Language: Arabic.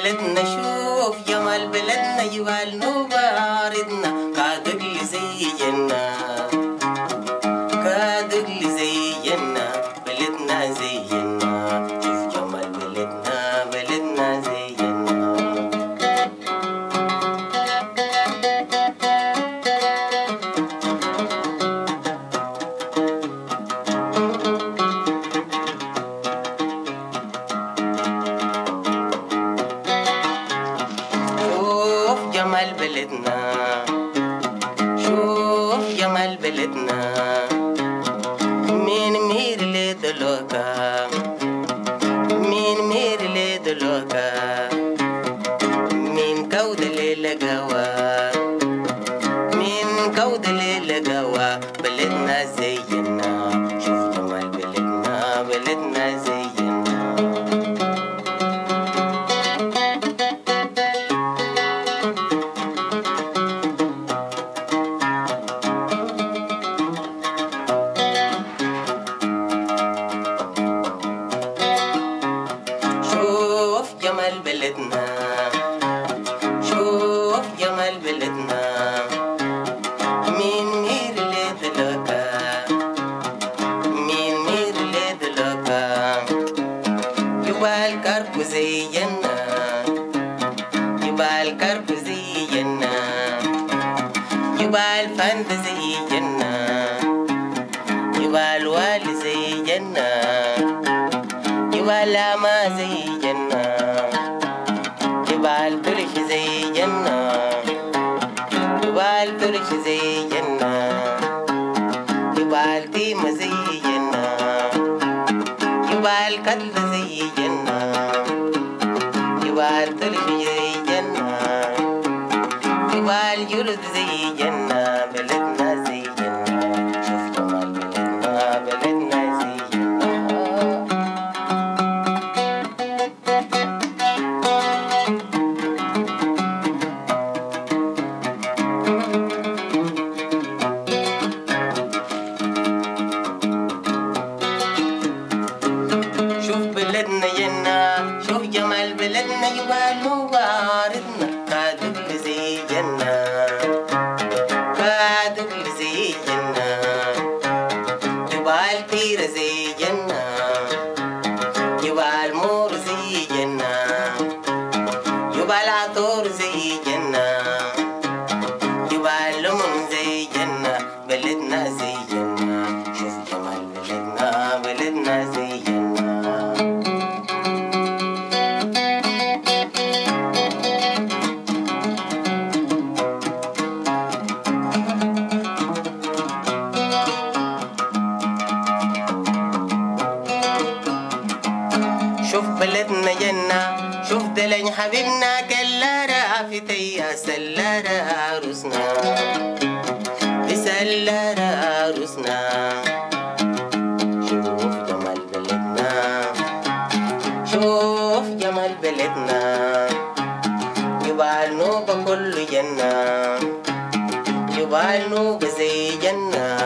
بلدنا شوف جمال بلدنا جبال نوباردنا كادر لي زي جنة كادر لي زي جنة بلدنا زي جنة شوف جمال بلدنا بلدنا زي جنة جمال بلدنا شوف جمال بلدنا مين مير لدلوكا مين مير لدلوكا مين كود للقوا مين كود للقوا بلدنا زينا شوف جمال بلدنا بلدنا زينا جمال بلدنا شوف جمال بلدنا مين مير لدلوكا مين مير لدلوكا جبال كرب زي جنة جبال كرب زي جنة جبال فند زي جنة جبال والي زي جنة جبال ما زي جنة جبال ترش زي جنة جبال ترش زي جنة جبال تيم زي جنة جبال كتل زي جنة جبال ترش زي جنة جبال جلد زي جنة بلدنا زي جنة شوف جمال بلدنا بلدنا زي جنة بلدنا جنة شوف جمال بلدنا جبال مباردنا كادر زي جنة كادر زي جنة جبال طير زي جنة جبال مور زي جنة جبال عطور زي جنة جبال لمن زي جنة بلدنا زي جنة شوف جمال بلدنا بلدنا زي جنة شوف بلدنا جنة شوف دلن حبيبنا كلارا في تيا سلارا عروسنا بسلارا عروسنا شوف جمال بلدنا شوف جمال بلدنا جبال نوبة كل جنة جبال نوبة زي جنة